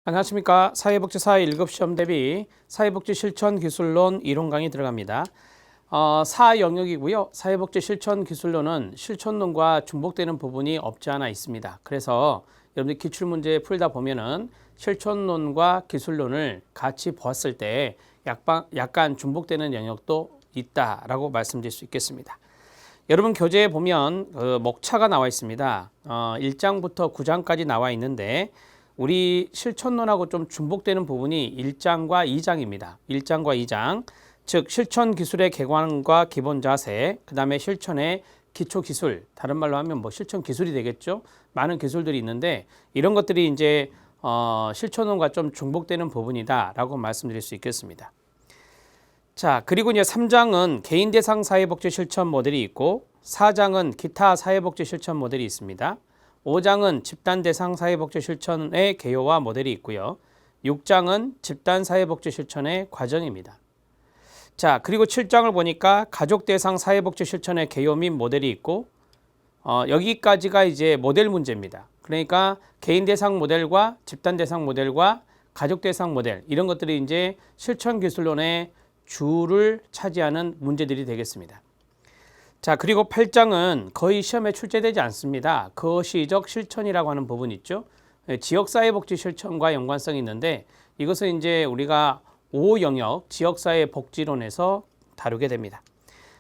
안녕하십니까. 사회복지사 1급 시험 대비 사회복지 실천 기술론 이론 강의 들어갑니다. 4영역이고요. 사회복지 실천 기술론은 실천론과 중복되는 부분이 없지 않아 있습니다. 그래서 여러분들 기출문제 풀다 보면은 실천론과 기술론을 같이 보았을 때 약간 중복되는 영역도 있다라고 말씀드릴 수 있겠습니다. 여러분 교재에 보면 목차가 나와 있습니다. 1장부터 9장까지 나와 있는데 우리 실천론하고 좀 중복되는 부분이 1장과 2장입니다. 1장과 2장, 즉 실천 기술의 개관과 기본 자세, 그 다음에 실천의 기초 기술, 다른 말로 하면 뭐 실천 기술이 되겠죠. 많은 기술들이 있는데 이런 것들이 이제 실천론과 좀 중복되는 부분이다라고 말씀드릴 수 있겠습니다. 자, 그리고 이제 3장은 개인 대상 사회복지 실천 모델이 있고 4장은 기타 사회복지 실천 모델이 있습니다. 5장은 집단 대상 사회복지 실천의 개요와 모델이 있고요. 6장은 집단 사회복지 실천의 과정입니다. 자, 그리고 7장을 보니까 가족 대상 사회복지 실천의 개요 및 모델이 있고 여기까지가 이제 모델 문제입니다. 그러니까 개인 대상 모델과 집단 대상 모델과 가족 대상 모델 이런 것들이 이제 실천 기술론의 주를 차지하는 문제들이 되겠습니다. 자, 그리고 8장은 거의 시험에 출제되지 않습니다. 거시적 실천이라고 하는 부분이 있죠. 지역사회복지 실천과 연관성이 있는데 이것은 이제 우리가 5영역 지역사회복지론에서 다루게 됩니다.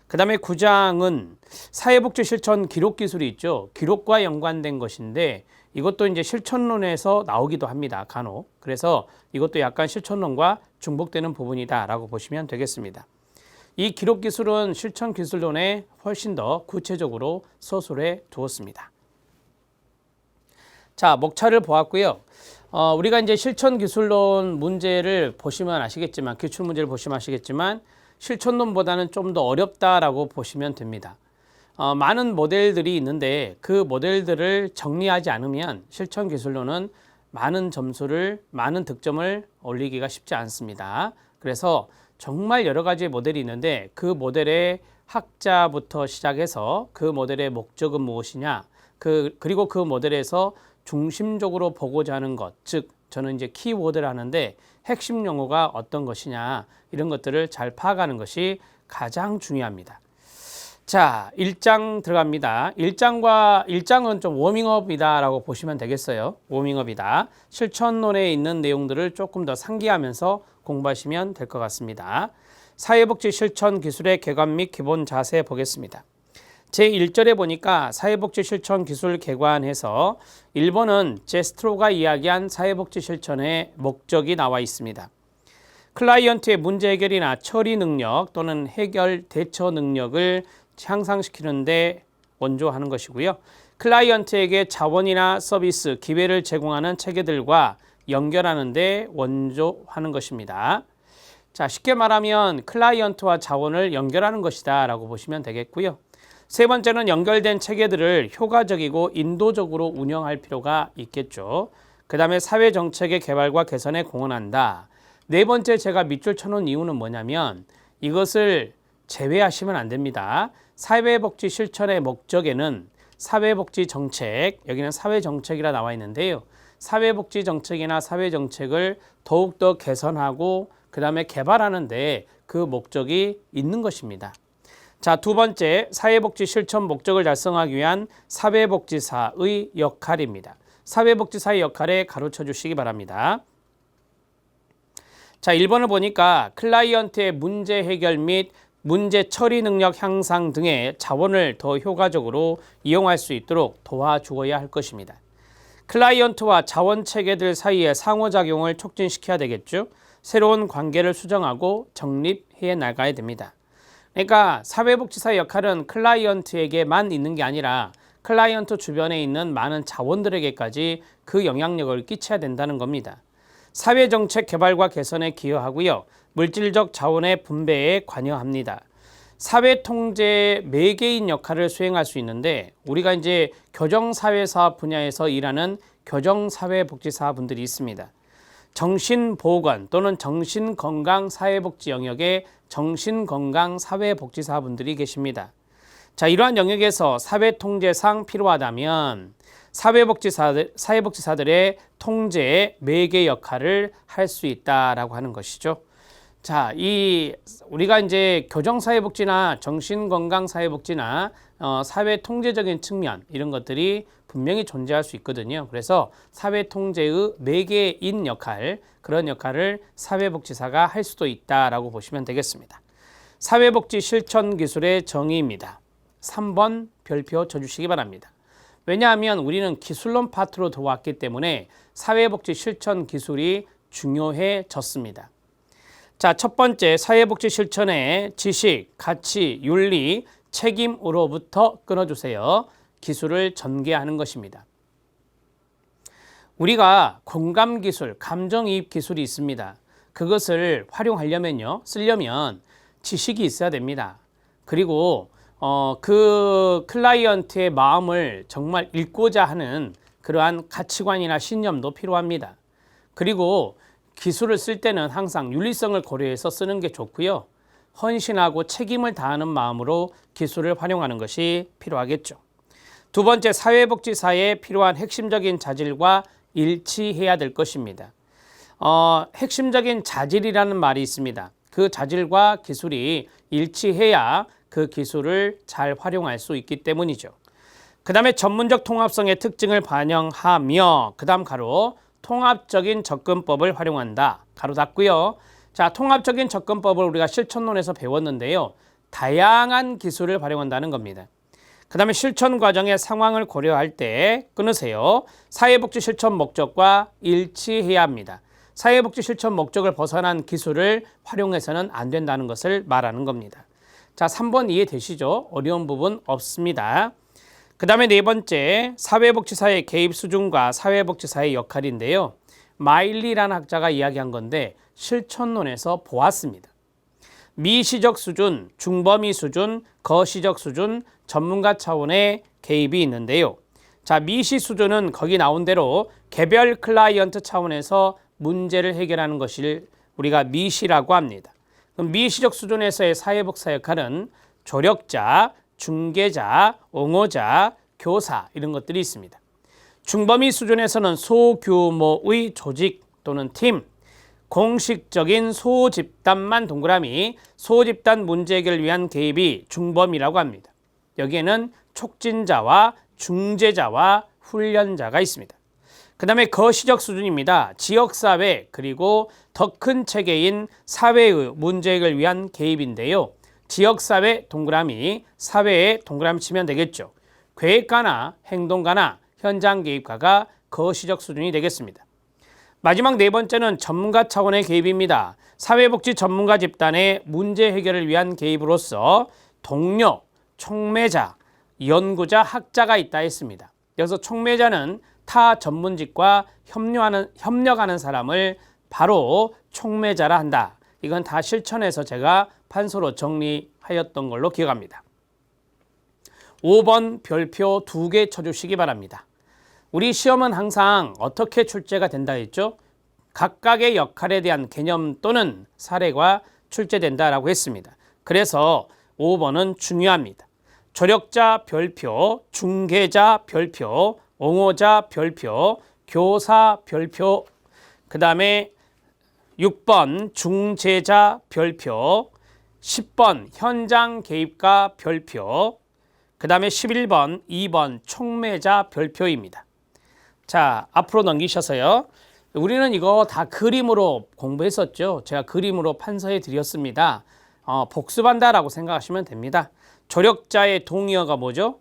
그 다음에 9장은 사회복지 실천 기록 기술이 있죠. 기록과 연관된 것인데 이것도 이제 실천론에서 나오기도 합니다. 간혹. 그래서 이것도 약간 실천론과 중복되는 부분이다라고 보시면 되겠습니다. 이 기록 기술은 실천 기술론에 훨씬 더 구체적으로 서술해 두었습니다. 자, 목차를 보았고요. 우리가 이제 실천 기술론 문제를 보시면 아시겠지만, 기출 문제를 보시면 아시겠지만, 실천론보다는 좀 더 어렵다라고 보시면 됩니다. 많은 모델들이 있는데 그 모델들을 정리하지 않으면 실천 기술론은 많은 득점을 올리기가 쉽지 않습니다. 그래서 정말 여러 가지 모델이 있는데 그 모델의 학자부터 시작해서 그 모델의 목적은 무엇이냐, 그리고 그 모델에서 중심적으로 보고자 하는 것, 즉 저는 이제 키워드를 하는데 핵심 용어가 어떤 것이냐 이런 것들을 잘 파악하는 것이 가장 중요합니다. 자, 1장 들어갑니다. 1장은 좀 워밍업이다라고 보시면 되겠어요. 워밍업이다. 실천론에 있는 내용들을 조금 더 상기하면서 공부하시면 될 것 같습니다. 사회복지 실천 기술의 개관 및 기본 자세 보겠습니다. 제1절에 보니까 사회복지 실천 기술 개관해서 1번은 제스트로가 이야기한 사회복지 실천의 목적이 나와 있습니다. 클라이언트의 문제 해결이나 처리 능력 또는 해결 대처 능력을 향상시키는 데 원조하는 것이고요. 클라이언트에게 자원이나 서비스, 기회를 제공하는 체계들과 연결하는 데 원조하는 것입니다. 자, 쉽게 말하면 클라이언트와 자원을 연결하는 것이다 라고 보시면 되겠고요. 세 번째는 연결된 체계들을 효과적이고 인도적으로 운영할 필요가 있겠죠. 그 다음에 사회정책의 개발과 개선에 공헌한다. 네 번째 제가 밑줄 쳐놓은 이유는 뭐냐면 이것을 제외하시면 안 됩니다. 사회복지 실천의 목적에는 사회복지 정책, 여기는 사회정책이라 나와 있는데요. 사회복지 정책이나 사회정책을 더욱더 개선하고 그 다음에 개발하는 데 그 목적이 있는 것입니다. 자, 두 번째, 사회복지 실천 목적을 달성하기 위한 사회복지사의 역할입니다. 사회복지사의 역할에 가로쳐 주시기 바랍니다. 자, 1번을 보니까 클라이언트의 문제 해결 및 문제 처리 능력 향상 등의 자원을 더 효과적으로 이용할 수 있도록 도와주어야 할 것입니다. 클라이언트와 자원 체계들 사이의 상호작용을 촉진시켜야 되겠죠. 새로운 관계를 수정하고 정립해 나가야 됩니다. 그러니까 사회복지사의 역할은 클라이언트에게만 있는 게 아니라 클라이언트 주변에 있는 많은 자원들에게까지 그 영향력을 끼쳐야 된다는 겁니다. 사회정책 개발과 개선에 기여하고요. 물질적 자원의 분배에 관여합니다. 사회통제 매개인 역할을 수행할 수 있는데 우리가 이제 교정사회사업 분야에서 일하는 교정사회복지사 분들이 있습니다. 정신보건 또는 정신건강사회복지 영역에 정신건강사회복지사 분들이 계십니다. 자, 이러한 영역에서 사회통제상 필요하다면 사회복지사들의 통제 매개 역할을 할 수 있다라고 하는 것이죠. 자, 우리가 이제 교정사회복지나 정신건강사회복지나 사회통제적인 측면 이런 것들이 분명히 존재할 수 있거든요. 그래서 사회통제의 매개인 역할, 그런 역할을 사회복지사가 할 수도 있다라고 보시면 되겠습니다. 사회복지 실천 기술의 정의입니다. 3번 별표 쳐주시기 바랍니다. 왜냐하면 우리는 기술론 파트로 들어왔기 때문에 사회복지 실천 기술이 중요해졌습니다. 자, 첫 번째 사회복지 실천의 지식, 가치, 윤리, 책임으로부터 끊어주세요. 기술을 전개하는 것입니다. 우리가 공감기술, 감정이입 기술이 있습니다. 그것을 활용하려면요, 쓰려면 지식이 있어야 됩니다. 그리고 그 클라이언트의 마음을 정말 읽고자 하는 그러한 가치관이나 신념도 필요합니다. 그리고 기술을 쓸 때는 항상 윤리성을 고려해서 쓰는 게 좋고요. 헌신하고 책임을 다하는 마음으로 기술을 활용하는 것이 필요하겠죠. 두 번째, 사회복지사에 필요한 핵심적인 자질과 일치해야 될 것입니다. 핵심적인 자질이라는 말이 있습니다. 그 자질과 기술이 일치해야 그 기술을 잘 활용할 수 있기 때문이죠. 그 다음에 전문적 통합성의 특징을 반영하며 그 다음 가로 통합적인 접근법을 활용한다. 가로 닫고요. 자, 통합적인 접근법을 우리가 실천론에서 배웠는데요. 다양한 기술을 활용한다는 겁니다. 그 다음에 실천 과정의 상황을 고려할 때 끊으세요. 사회복지 실천 목적과 일치해야 합니다. 사회복지 실천 목적을 벗어난 기술을 활용해서는 안 된다는 것을 말하는 겁니다. 자, 3번 이해되시죠? 어려운 부분 없습니다. 그 다음에 네 번째, 사회복지사의 개입 수준과 사회복지사의 역할인데요. 마일리라는 학자가 이야기한 건데 실천론에서 보았습니다. 미시적 수준, 중범위 수준, 거시적 수준, 전문가 차원의 개입이 있는데요. 자, 미시 수준은 거기 나온 대로 개별 클라이언트 차원에서 문제를 해결하는 것을 우리가 미시라고 합니다. 그럼 미시적 수준에서의 사회복지사 역할은 조력자, 중개자, 옹호자, 교사 이런 것들이 있습니다. 중범위 수준에서는 소규모의 조직 또는 팀, 공식적인 소집단만 동그라미, 소집단 문제 해결을 위한 개입이 중범위라고 합니다. 여기에는 촉진자와 중재자와 훈련자가 있습니다. 그 다음에 거시적 수준입니다. 지역사회 그리고 더 큰 체계인 사회의 문제 해결을 위한 개입인데요. 지역사회 동그라미, 사회에 동그라미 치면 되겠죠. 계획가나 행동가나 현장 개입가가 거시적 수준이 되겠습니다. 마지막 네 번째는 전문가 차원의 개입입니다. 사회복지 전문가 집단의 문제 해결을 위한 개입으로서 동료, 촉매자, 연구자, 학자가 있다 했습니다. 여기서 촉매자는 타 전문직과 협력하는 사람을 바로 촉매자라 한다. 이건 다 실천해서 제가 판서로 정리하였던 걸로 기억합니다. 5번 별표 2개 쳐주시기 바랍니다. 우리 시험은 항상 어떻게 출제가 된다 했죠? 각각의 역할에 대한 개념 또는 사례가 출제된다라고 했습니다. 그래서 5번은 중요합니다. 조력자 별표, 중개자 별표, 옹호자 별표, 교사 별표, 그 다음에 6번 중재자 별표, 10번 현장 개입가 별표, 그 다음에 11번, 2번 촉매자 별표입니다. 자, 앞으로 넘기셔서요. 우리는 이거 다 그림으로 공부했었죠. 제가 그림으로 판서해 드렸습니다. 복습한다라고 생각하시면 됩니다. 조력자의 동의어가 뭐죠?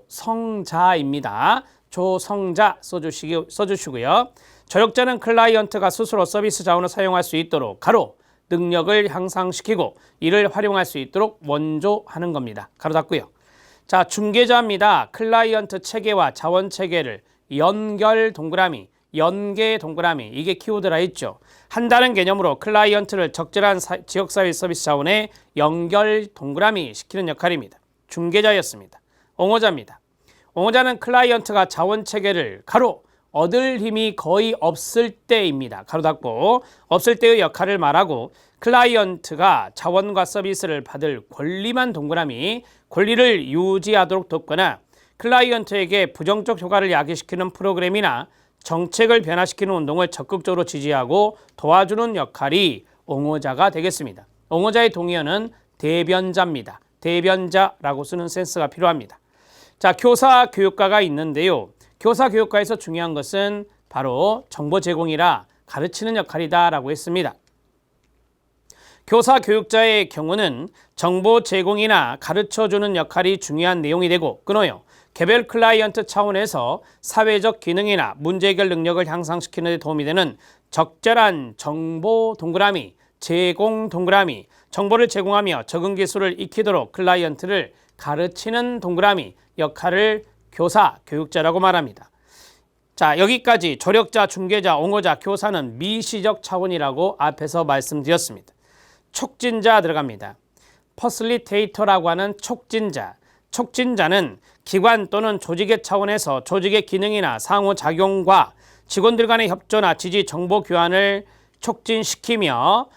조성자입니다. 조성자 써주시고요. 조력자는 클라이언트가 스스로 서비스 자원을 사용할 수 있도록 가로 능력을 향상시키고 이를 활용할 수 있도록 원조하는 겁니다. 가로 닫고요. 자, 중개자입니다. 클라이언트 체계와 자원 체계를 연결 동그라미, 연계 동그라미, 이게 키워드라 했죠. 한다는 개념으로 클라이언트를 적절한 지역사회 서비스 자원에 연결 동그라미 시키는 역할입니다. 중개자였습니다. 옹호자입니다. 옹호자는 클라이언트가 자원 체계를 가로 얻을 힘이 거의 없을 때입니다. 가로 닫고 없을 때의 역할을 말하고 클라이언트가 자원과 서비스를 받을 권리만 동그라미 권리를 유지하도록 돕거나 클라이언트에게 부정적 효과를 야기시키는 프로그램이나 정책을 변화시키는 운동을 적극적으로 지지하고 도와주는 역할이 옹호자가 되겠습니다. 옹호자의 동의어는 대변자입니다. 대변자라고 쓰는 센스가 필요합니다. 자, 교사 교육과가 있는데요. 교사 교육과에서 중요한 것은 바로 정보 제공이라 가르치는 역할이다 라고 했습니다. 교사 교육자의 경우는 정보 제공이나 가르쳐주는 역할이 중요한 내용이 되고 끊어요. 개별 클라이언트 차원에서 사회적 기능이나 문제 해결 능력을 향상시키는 데 도움이 되는 적절한 정보 동그라미, 제공 동그라미, 정보를 제공하며 적응 기술을 익히도록 클라이언트를 가르치는 동그라미 역할을 교사, 교육자라고 말합니다. 자, 여기까지 조력자, 중개자, 옹호자, 교사는 미시적 차원이라고 앞에서 말씀드렸습니다. 촉진자 들어갑니다. 퍼슬리테이터라고 하는 촉진자. 촉진자는 기관 또는 조직의 차원에서 조직의 기능이나 상호작용과 직원들 간의 협조나 지지, 정보 교환을 촉진시키며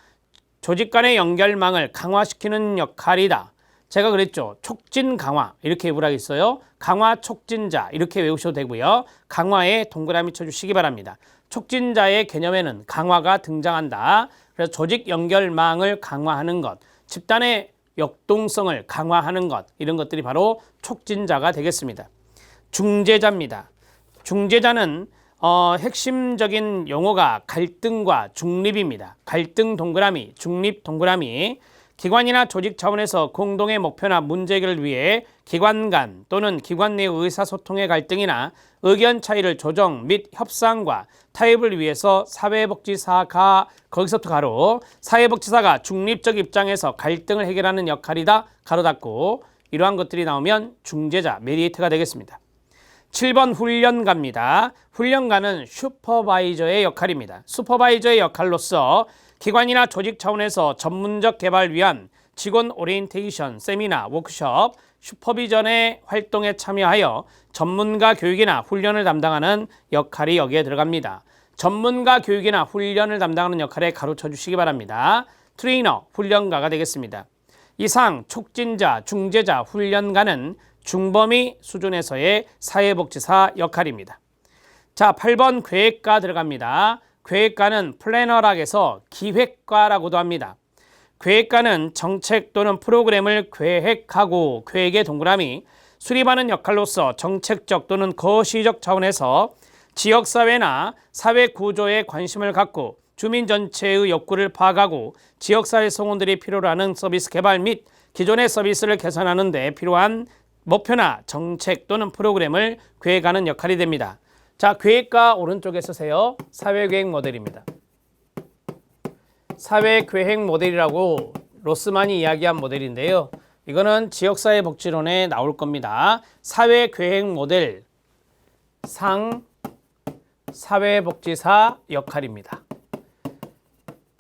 조직 간의 연결망을 강화시키는 역할이다. 제가 그랬죠. 촉진 강화 이렇게 외우라겠어요. 강화 촉진자 이렇게 외우셔도 되고요. 강화에 동그라미 쳐주시기 바랍니다. 촉진자의 개념에는 강화가 등장한다. 그래서 조직 연결망을 강화하는 것, 집단의 역동성을 강화하는 것 이런 것들이 바로 촉진자가 되겠습니다. 중재자입니다. 중재자는 핵심적인 용어가 갈등과 중립입니다. 갈등 동그라미, 중립 동그라미. 기관이나 조직 차원에서 공동의 목표나 문제 해결을 위해 기관 간 또는 기관 내 의사소통의 갈등이나 의견 차이를 조정 및 협상과 타협을 위해서 사회복지사가 거기서부터 가로 사회복지사가 중립적 입장에서 갈등을 해결하는 역할이다. 가로 닫고 이러한 것들이 나오면 중재자, 메디에이터가 되겠습니다. 7번 훈련가입니다. 훈련가는 슈퍼바이저의 역할입니다. 슈퍼바이저의 역할로서 기관이나 조직 차원에서 전문적 개발을 위한 직원 오리엔테이션, 세미나, 워크숍, 슈퍼비전의 활동에 참여하여 전문가 교육이나 훈련을 담당하는 역할이 여기에 들어갑니다. 전문가 교육이나 훈련을 담당하는 역할에 가로쳐 주시기 바랍니다. 트레이너, 훈련가가 되겠습니다. 이상 촉진자, 중재자, 훈련가는 중범위 수준에서의 사회복지사 역할입니다. 자, 8번 계획가 들어갑니다. 계획가는 플래너락에서 기획가라고도 합니다. 계획가는 정책 또는 프로그램을 계획하고 계획의 동그라미, 수립하는 역할로서 정책적 또는 거시적 차원에서 지역사회나 사회 구조에 관심을 갖고 주민 전체의 욕구를 파악하고 지역사회 성원들이 필요로 하는 서비스 개발 및 기존의 서비스를 개선하는 데 필요한 목표나 정책 또는 프로그램을 계획하는 역할이 됩니다. 자, 계획가 오른쪽에 쓰세요. 사회계획 모델입니다. 사회계획 모델이라고 로스만이 이야기한 모델인데요. 이거는 지역사회복지론에 나올 겁니다. 사회계획 모델 상 사회복지사 역할입니다.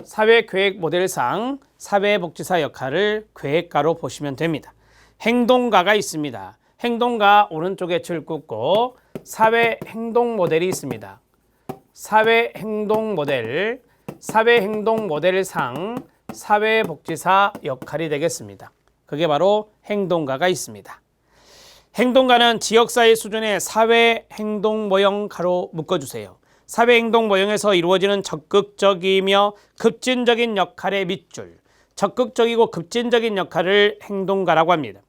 사회계획 모델상 사회복지사 역할을 계획가로 보시면 됩니다. 행동가가 있습니다. 행동가 오른쪽에 줄 긋고 사회행동 모델이 있습니다. 사회행동 모델, 사회행동 모델상 사회복지사 역할이 되겠습니다. 그게 바로 행동가가 있습니다. 행동가는 지역사회 수준의 사회행동 모형 가로 묶어주세요. 사회행동 모형에서 이루어지는 적극적이며 급진적인 역할의 밑줄, 적극적이고 급진적인 역할을 행동가라고 합니다.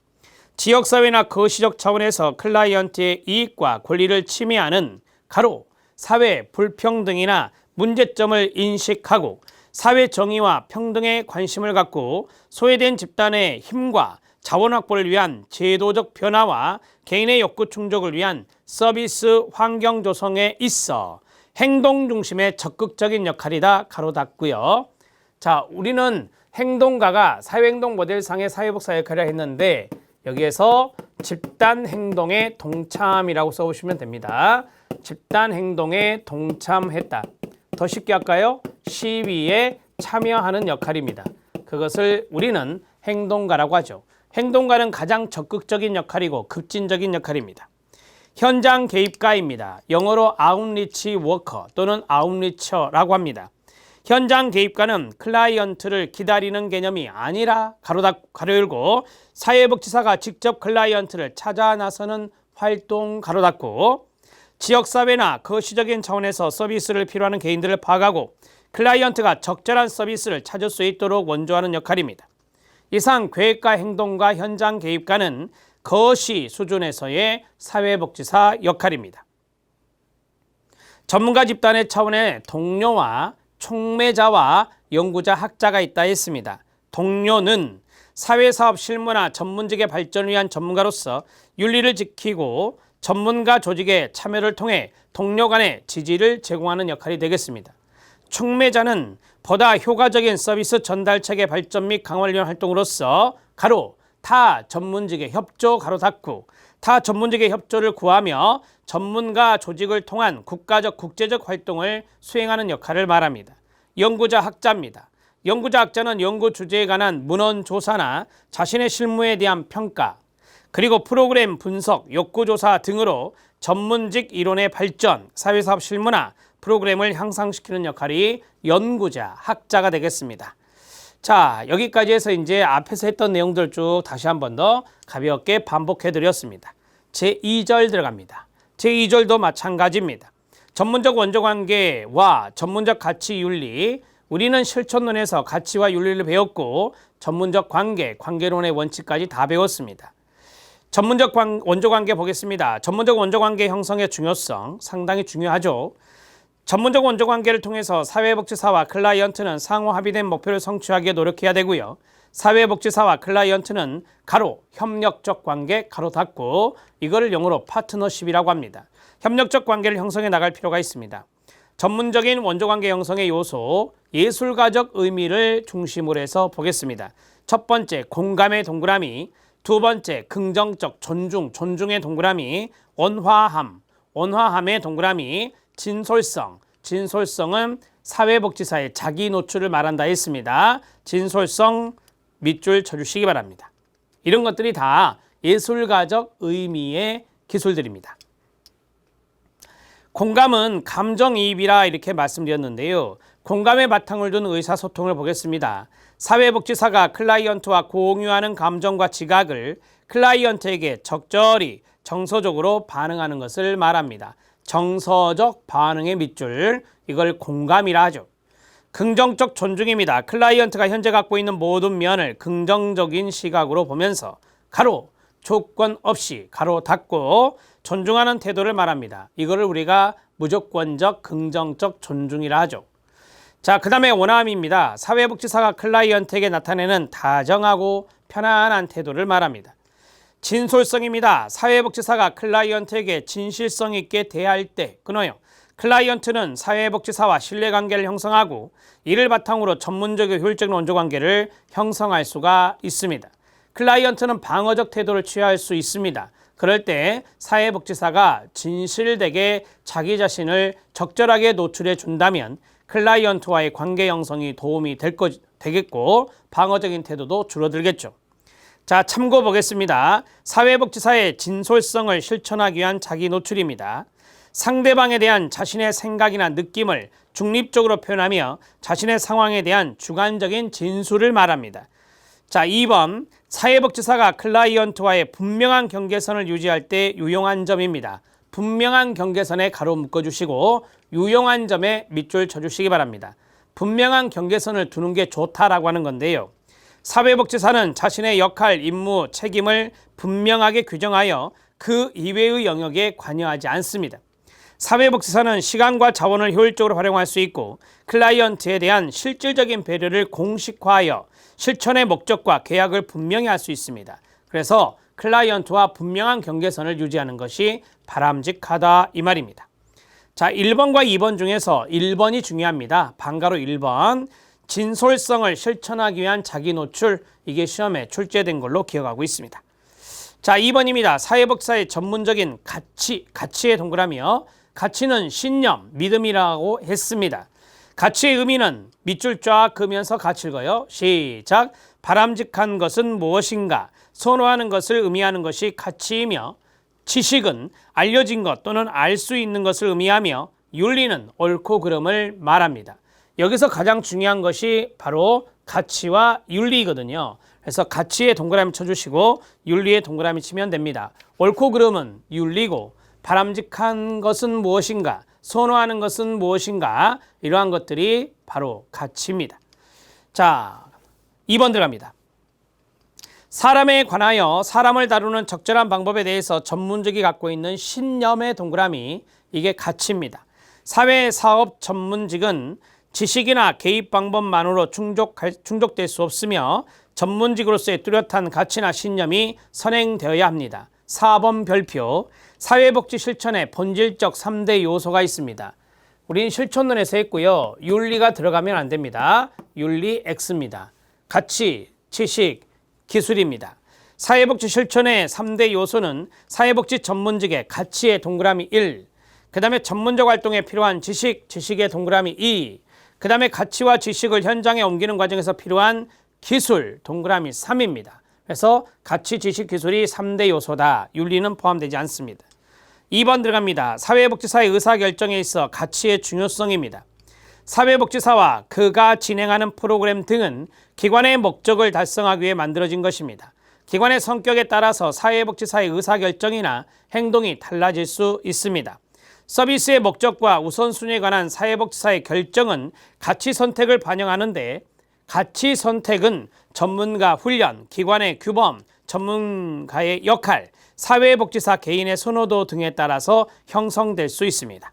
지역사회나 거시적 차원에서 클라이언트의 이익과 권리를 침해하는 가로 사회 불평등이나 문제점을 인식하고 사회 정의와 평등에 관심을 갖고 소외된 집단의 힘과 자원 확보를 위한 제도적 변화와 개인의 욕구 충족을 위한 서비스 환경 조성에 있어 행동 중심의 적극적인 역할이다. 가로 닫고요. 자, 우리는 행동가가 사회행동 모델상의 사회복지사 역할을 했는데 여기에서 집단 행동에 동참이라고 써보시면 됩니다. 집단 행동에 동참했다. 더 쉽게 할까요? 시위에 참여하는 역할입니다. 그것을 우리는 행동가라고 하죠. 행동가는 가장 적극적인 역할이고 급진적인 역할입니다. 현장 개입가입니다. 영어로 아웃리치 워커 또는 아웃리처라고 합니다. 현장 개입가는 클라이언트를 기다리는 개념이 아니라 가로 열고 사회복지사가 직접 클라이언트를 찾아 나서는 활동 가로 닫고 지역사회나 거시적인 차원에서 서비스를 필요하는 개인들을 파악하고 클라이언트가 적절한 서비스를 찾을 수 있도록 원조하는 역할입니다. 이상 계획과 행동과 현장 개입과는 거시 수준에서의 사회복지사 역할입니다. 전문가 집단의 차원의 동료와 촉매자와 연구자, 학자가 있다 했습니다. 동료는 사회사업 실무나 전문직의 발전을 위한 전문가로서 윤리를 지키고 전문가 조직의 참여를 통해 동료 간의 지지를 제공하는 역할이 되겠습니다. 촉매자는 보다 효과적인 서비스 전달 체계 발전 및 강화를 위한 활동으로서 가로 타 전문직의 협조 가로 닫고 타 전문직의 협조를 구하며 전문가 조직을 통한 국가적 국제적 활동을 수행하는 역할을 말합니다. 연구자, 학자입니다. 연구자, 학자는 연구 주제에 관한 문헌 조사나 자신의 실무에 대한 평가, 그리고 프로그램 분석, 욕구조사 등으로 전문직 이론의 발전, 사회사업 실무나 프로그램을 향상시키는 역할이 연구자, 학자가 되겠습니다. 자, 여기까지 해서 이제 앞에서 했던 내용들 쭉 다시 한 번 더 가볍게 반복해 드렸습니다. 제2절 들어갑니다. 제2절도 마찬가지입니다. 전문적 원조관계와 전문적 가치윤리, 우리는 실천론에서 가치와 윤리를 배웠고 전문적 관계, 관계론의 원칙까지 다 배웠습니다. 전문적 원조관계 보겠습니다. 전문적 원조관계 형성의 중요성 상당히 중요하죠. 전문적 원조관계를 통해서 사회복지사와 클라이언트는 상호 합의된 목표를 성취하기 노력해야 되고요. 사회복지사와 클라이언트는 가로 협력적 관계 가로 닫고 이거를 영어로 파트너십이라고 합니다. 협력적 관계를 형성해 나갈 필요가 있습니다. 전문적인 원조관계 형성의 요소, 예술가적 의미를 중심으로 해서 보겠습니다. 첫 번째, 공감의 동그라미. 두 번째, 긍정적 존중, 존중의 동그라미. 원화함, 원화함의 동그라미. 진솔성, 진솔성은 사회복지사의 자기 노출을 말한다 했습니다. 진솔성 밑줄 쳐주시기 바랍니다. 이런 것들이 다 예술가적 의미의 기술들입니다. 공감은 감정이입이라 이렇게 말씀드렸는데요. 공감의 바탕을 둔 의사소통을 보겠습니다. 사회복지사가 클라이언트와 공유하는 감정과 지각을 클라이언트에게 적절히 정서적으로 반응하는 것을 말합니다. 정서적 반응의 밑줄, 이걸 공감이라 하죠. 긍정적 존중입니다. 클라이언트가 현재 갖고 있는 모든 면을 긍정적인 시각으로 보면서 가로 조건 없이 가로 닫고 존중하는 태도를 말합니다. 이거를 우리가 무조건적 긍정적 존중이라 하죠. 자, 그 다음에 원함입니다. 사회복지사가 클라이언트에게 나타내는 다정하고 편안한 태도를 말합니다. 진솔성입니다. 사회복지사가 클라이언트에게 진실성 있게 대할 때 끊어요. 클라이언트는 사회복지사와 신뢰관계를 형성하고 이를 바탕으로 전문적이고 효율적인 원조관계를 형성할 수가 있습니다. 클라이언트는 방어적 태도를 취할 수 있습니다. 그럴 때 사회복지사가 진실되게 자기 자신을 적절하게 노출해 준다면 클라이언트와의 관계 형성이 도움이 되겠고 방어적인 태도도 줄어들겠죠. 자, 참고 보겠습니다. 사회복지사의 진솔성을 실천하기 위한 자기 노출입니다. 상대방에 대한 자신의 생각이나 느낌을 중립적으로 표현하며 자신의 상황에 대한 주관적인 진술을 말합니다. 자, 2번 사회복지사가 클라이언트와의 분명한 경계선을 유지할 때 유용한 점입니다. 분명한 경계선에 가로 묶어주시고 유용한 점에 밑줄 쳐주시기 바랍니다. 분명한 경계선을 두는 게 좋다라고 하는 건데요. 사회복지사는 자신의 역할, 임무, 책임을 분명하게 규정하여 그 이외의 영역에 관여하지 않습니다. 사회복지사는 시간과 자원을 효율적으로 활용할 수 있고 클라이언트에 대한 실질적인 배려를 공식화하여 실천의 목적과 계약을 분명히 할 수 있습니다. 그래서 클라이언트와 분명한 경계선을 유지하는 것이 바람직하다 이 말입니다. 자, 1번과 2번 중에서 1번이 중요합니다. 반가로 1번. 진솔성을 실천하기 위한 자기 노출, 이게 시험에 출제된 걸로 기억하고 있습니다. 자, 2번입니다. 사회복지사의 전문적인 가치의 동그라미요. 가치는 신념, 믿음이라고 했습니다. 가치의 의미는 밑줄 쫙 그으면서 같이 읽어요. 시작. 바람직한 것은 무엇인가? 선호하는 것을 의미하는 것이 가치이며 지식은 알려진 것 또는 알 수 있는 것을 의미하며 윤리는 옳고 그름을 말합니다. 여기서 가장 중요한 것이 바로 가치와 윤리이거든요. 그래서 가치에 동그라미 쳐주시고 윤리에 동그라미 치면 됩니다. 옳고 그름은 윤리고 바람직한 것은 무엇인가, 선호하는 것은 무엇인가, 이러한 것들이 바로 가치입니다. 자, 2번 들어갑니다. 사람에 관하여 사람을 다루는 적절한 방법에 대해서 전문직이 갖고 있는 신념의 동그라미, 이게 가치입니다. 사회사업 전문직은 지식이나 개입 방법만으로 충족될 수 없으며 전문직으로서의 뚜렷한 가치나 신념이 선행되어야 합니다. 4번 별표, 사회복지 실천의 본질적 3대 요소가 있습니다. 우린 실천론에서 했고요. 윤리가 들어가면 안 됩니다. 윤리 X입니다. 가치, 지식, 기술입니다. 사회복지 실천의 3대 요소는 사회복지 전문직의 가치의 동그라미 1, 그 다음에 전문적 활동에 필요한 지식, 지식의 동그라미 2, 그 다음에 가치와 지식을 현장에 옮기는 과정에서 필요한 기술, 동그라미 3입니다. 그래서 가치, 지식, 기술이 3대 요소다. 윤리는 포함되지 않습니다. 2번 들어갑니다. 사회복지사의 의사결정에 있어 가치의 중요성입니다. 사회복지사와 그가 진행하는 프로그램 등은 기관의 목적을 달성하기 위해 만들어진 것입니다. 기관의 성격에 따라서 사회복지사의 의사결정이나 행동이 달라질 수 있습니다. 서비스의 목적과 우선순위에 관한 사회복지사의 결정은 가치 선택을 반영하는데, 가치 선택은 전문가 훈련, 기관의 규범, 전문가의 역할, 사회복지사 개인의 선호도 등에 따라서 형성될 수 있습니다.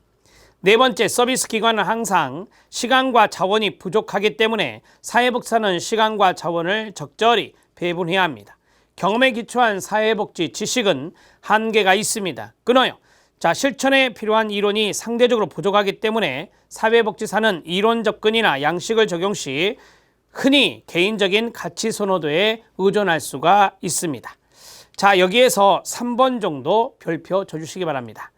네 번째, 서비스 기관은 항상 시간과 자원이 부족하기 때문에 사회복지사는 시간과 자원을 적절히 배분해야 합니다. 경험에 기초한 사회복지 지식은 한계가 있습니다. 끊어요. 자, 실천에 필요한 이론이 상대적으로 부족하기 때문에 사회복지사는 이론 접근이나 양식을 적용 시 흔히 개인적인 가치 선호도에 의존할 수가 있습니다. 자, 여기에서 3번 정도 별표 쳐주시기 바랍니다.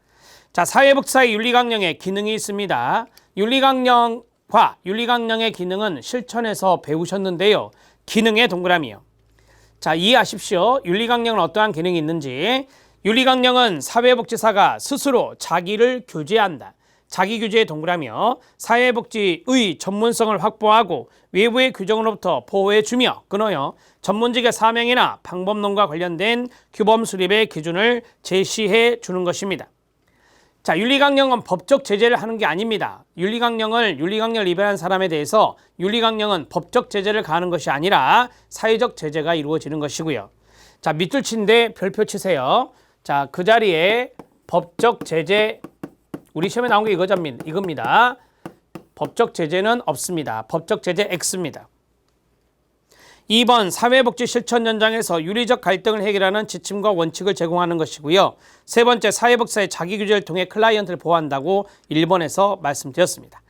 자, 사회복지사의 윤리강령에 기능이 있습니다. 윤리강령과 윤리강령의 기능은 실천에서 배우셨는데요. 기능의 동그라미요. 자, 이해하십시오. 윤리강령은 어떠한 기능이 있는지. 윤리강령은 사회복지사가 스스로 자기를 규제한다. 자기 규제의 동그라미요. 사회복지의 전문성을 확보하고 외부의 규정으로부터 보호해주며 끊어요. 전문직의 사명이나 방법론과 관련된 규범 수립의 기준을 제시해 주는 것입니다. 자, 윤리강령은 법적 제재를 하는 게 아닙니다. 윤리강령을 위반한 사람에 대해서 윤리강령은 법적 제재를 가하는 것이 아니라 사회적 제재가 이루어지는 것이고요. 자, 밑줄 친데 별표 치세요. 자, 그 자리에 법적 제재, 우리 시험에 나온 게 이겁니다. 법적 제재는 없습니다. 법적 제재 X입니다. 2번, 사회복지 실천 현장에서 윤리적 갈등을 해결하는 지침과 원칙을 제공하는 것이고요. 세 번째, 사회복지사의 자기규제를 통해 클라이언트를 보호한다고 1번에서 말씀드렸습니다.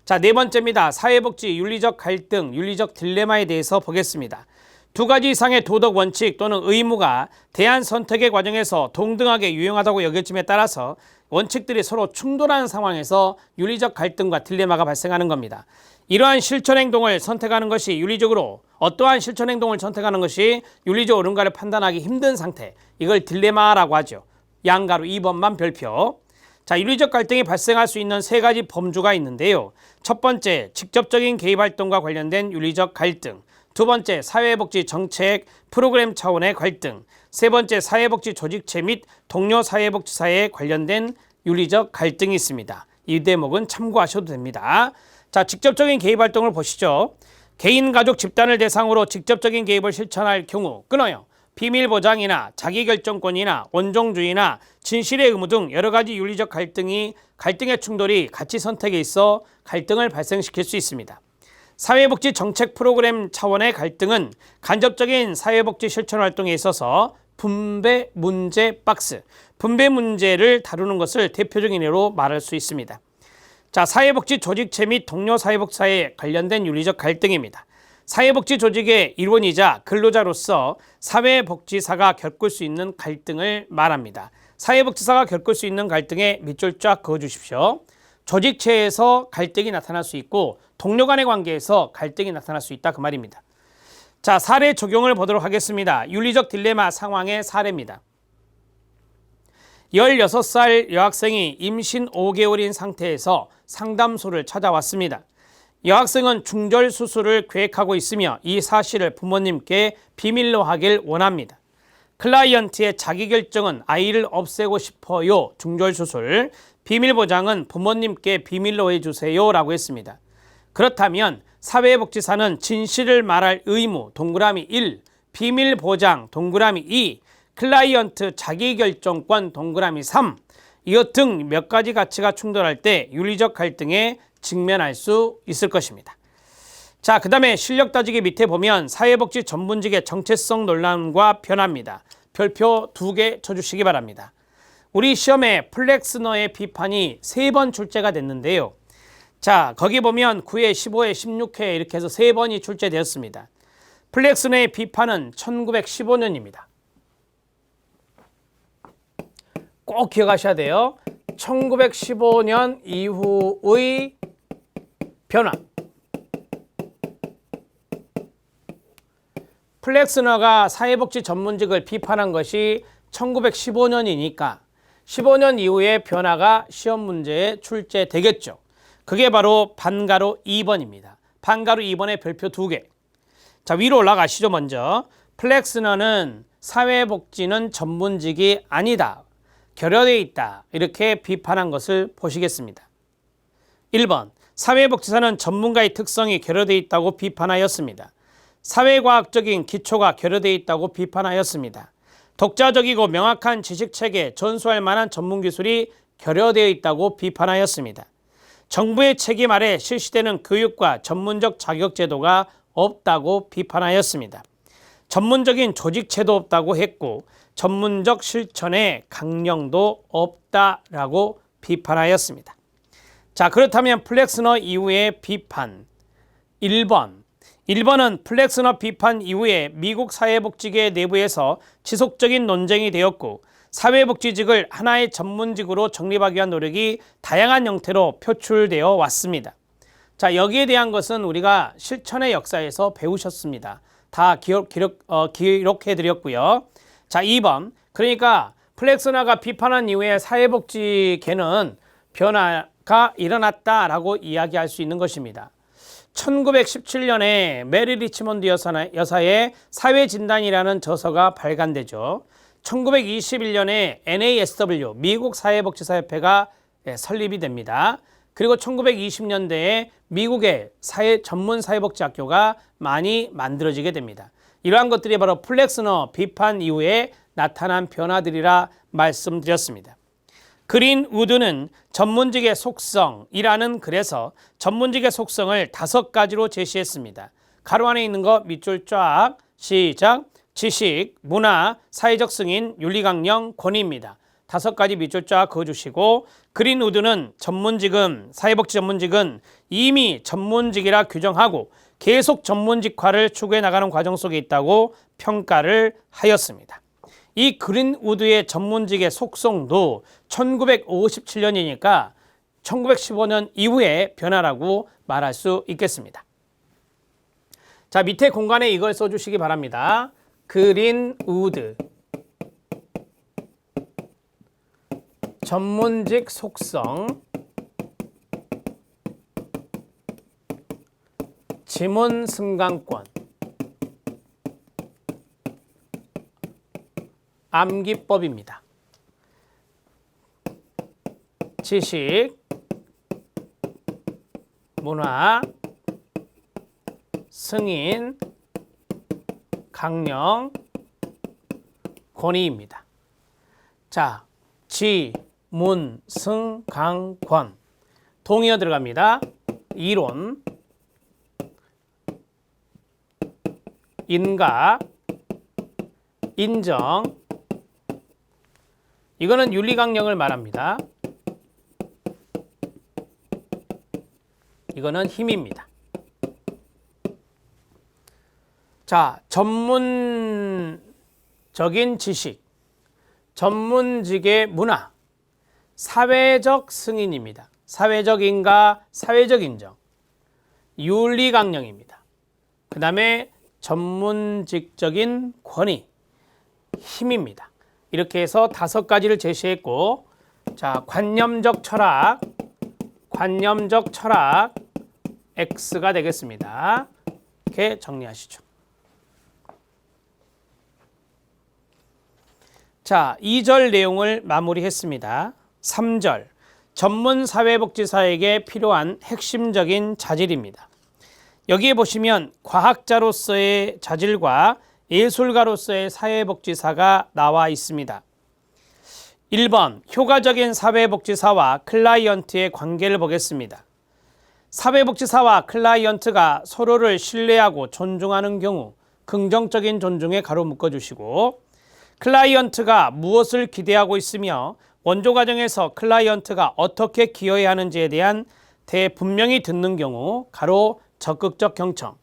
자, 네 번째입니다. 사회복지 윤리적 갈등, 윤리적 딜레마에 대해서 보겠습니다. 두 가지 이상의 도덕 원칙 또는 의무가 대안 선택의 과정에서 동등하게 유용하다고 여겨짐에 따라서 원칙들이 서로 충돌하는 상황에서 윤리적 갈등과 딜레마가 발생하는 겁니다. 이러한 실천 행동을 선택하는 것이 윤리적으로, 어떠한 실천 행동을 선택하는 것이 윤리적 옳은가를 판단하기 힘든 상태, 이걸 딜레마라고 하죠. 양가로 2번만 별표. 자, 윤리적 갈등이 발생할 수 있는 세 가지 범주가 있는데요. 첫 번째, 직접적인 개입 활동과 관련된 윤리적 갈등. 두 번째, 사회복지 정책 프로그램 차원의 갈등. 세 번째, 사회복지 조직체 및 동료 사회복지사에 관련된 윤리적 갈등이 있습니다. 이 대목은 참고하셔도 됩니다. 자, 직접적인 개입 활동을 보시죠. 개인, 가족, 집단을 대상으로 직접적인 개입을 실천할 경우 끊어요. 비밀 보장이나 자기결정권이나 원종주의나 진실의 의무 등 여러 가지 윤리적 갈등의 충돌이 가치 선택에 있어 갈등을 발생시킬 수 있습니다. 사회복지 정책 프로그램 차원의 갈등은 간접적인 사회복지 실천 활동에 있어서 분배 문제 박스, 분배 문제를 다루는 것을 대표적인 예로 말할 수 있습니다. 자, 사회복지 조직체 및 동료 사회복지사에 관련된 윤리적 갈등입니다. 사회복지 조직의 일원이자 근로자로서 사회복지사가 겪을 수 있는 갈등을 말합니다. 사회복지사가 겪을 수 있는 갈등에 밑줄 쫙 그어주십시오. 조직체에서 갈등이 나타날 수 있고 동료 간의 관계에서 갈등이 나타날 수 있다, 그 말입니다. 자, 사례 적용을 보도록 하겠습니다. 윤리적 딜레마 상황의 사례입니다. 16살 여학생이 임신 5개월인 상태에서 상담소를 찾아왔습니다. 여학생은 중절 수술을 계획하고 있으며 이 사실을 부모님께 비밀로 하길 원합니다. 클라이언트의 자기결정은 아이를 없애고 싶어요. 중절 수술. 비밀 보장은 부모님께 비밀로 해주세요. 라고 했습니다. 그렇다면 사회복지사는 진실을 말할 의무 동그라미 1, 비밀 보장 동그라미 2, 클라이언트 자기결정권 동그라미 3, 이것 등 몇 가지 가치가 충돌할 때 윤리적 갈등에 직면할 수 있을 것입니다. 자, 그 다음에 실력 따지기 밑에 보면 사회복지 전문직의 정체성 논란과 변화입니다. 별표 2개 쳐주시기 바랍니다. 우리 시험에 플렉스너의 비판이 3번 출제가 됐는데요. 자, 거기 보면 9회, 15회, 16회 이렇게 해서 3번이 출제되었습니다. 플렉스너의 비판은 1915년입니다. 꼭 기억하셔야 돼요. 1915년 이후의 변화. 플렉스너가 사회복지 전문직을 비판한 것이 1915년이니까 15년 이후의 변화가 시험 문제에 출제되겠죠. 그게 바로 반가로 2번입니다. 반가로 2번의 별표 2개. 자, 위로 올라가시죠. 먼저 플렉스너는 사회복지는 전문직이 아니다. 결여되어 있다. 이렇게 비판한 것을 보시겠습니다. 1번, 사회복지사는 전문가의 특성이 결여되어 있다고 비판하였습니다. 사회과학적인 기초가 결여되어 있다고 비판하였습니다. 독자적이고 명확한 지식체계, 전수할 만한 전문기술이 결여되어 있다고 비판하였습니다. 정부의 책임 아래 실시되는 교육과 전문적 자격제도가 없다고 비판하였습니다. 전문적인 조직체도 없다고 했고 전문적 실천의 강령도 없다라고 비판하였습니다. 자, 그렇다면 플렉스너 이후의 비판 1번은 플렉스너 비판 이후에 미국 사회복지계 내부에서 지속적인 논쟁이 되었고 사회복지직을 하나의 전문직으로 정립하기 위한 노력이 다양한 형태로 표출되어 왔습니다. 자, 여기에 대한 것은 우리가 실천의 역사에서 배우셨습니다. 다 기록해 드렸고요. 자, 2번. 그러니까 플렉스너가 비판한 이후에 사회복지계는 변화가 일어났다라고 이야기할 수 있는 것입니다. 1917년에 메리 리치몬드 여사의 사회진단이라는 저서가 발간되죠. 1921년에 NASW 미국 사회복지사협회가 설립이 됩니다. 그리고 1920년대에 미국의 전문 사회복지학교가 많이 만들어지게 됩니다. 이러한 것들이 바로 플렉스너 비판 이후에 나타난 변화들이라 말씀드렸습니다. 그린 우드는 전문직의 속성이라는 글에서 전문직의 속성을 5가지로 제시했습니다. 가로 안에 있는 거 밑줄 쫙, 시작, 지식, 문화, 사회적 승인, 윤리강령, 권위입니다. 5가지 밑줄 쫙 그어주시고 그린 우드는 사회복지 전문직은 이미 전문직이라 규정하고 계속 전문직화를 추구해 나가는 과정 속에 있다고 평가를 하였습니다. 이 그린 우드의 전문직의 속성도 1957년이니까 1915년 이후의 변화라고 말할 수 있겠습니다. 자, 밑에 공간에 이걸 써주시기 바랍니다. 그린 우드 전문직 속성 지문 승강권 암기법입니다. 지식, 문화, 승인, 강령, 권위입니다. 자, 지, 문, 승, 강, 권. 동의어 들어갑니다. 이론, 인가, 인정. 이거는 윤리강령을 말합니다. 이거는 힘입니다. 자, 전문적인 지식, 전문직의 문화, 사회적 승인입니다. 사회적 인가, 사회적 인정, 윤리강령입니다. 그 다음에 전문직적인 권위, 힘입니다. 이렇게 해서 5가지를 제시했고, 자, 관념적 철학 X가 되겠습니다. 이렇게 정리하시죠. 자, 2절 내용을 마무리했습니다. 3절, 전문 사회복지사에게 필요한 핵심적인 자질입니다. 여기에 보시면 과학자로서의 자질과 예술가로서의 사회복지사가 나와 있습니다. 1번, 효과적인 사회복지사와 클라이언트의 관계를 보겠습니다. 사회복지사와 클라이언트가 서로를 신뢰하고 존중하는 경우 긍정적인 존중에 가로 묶어주시고, 클라이언트가 무엇을 기대하고 있으며 원조 과정에서 클라이언트가 어떻게 기여해야 하는지에 대한 분명히 듣는 경우 가로 적극적 경청.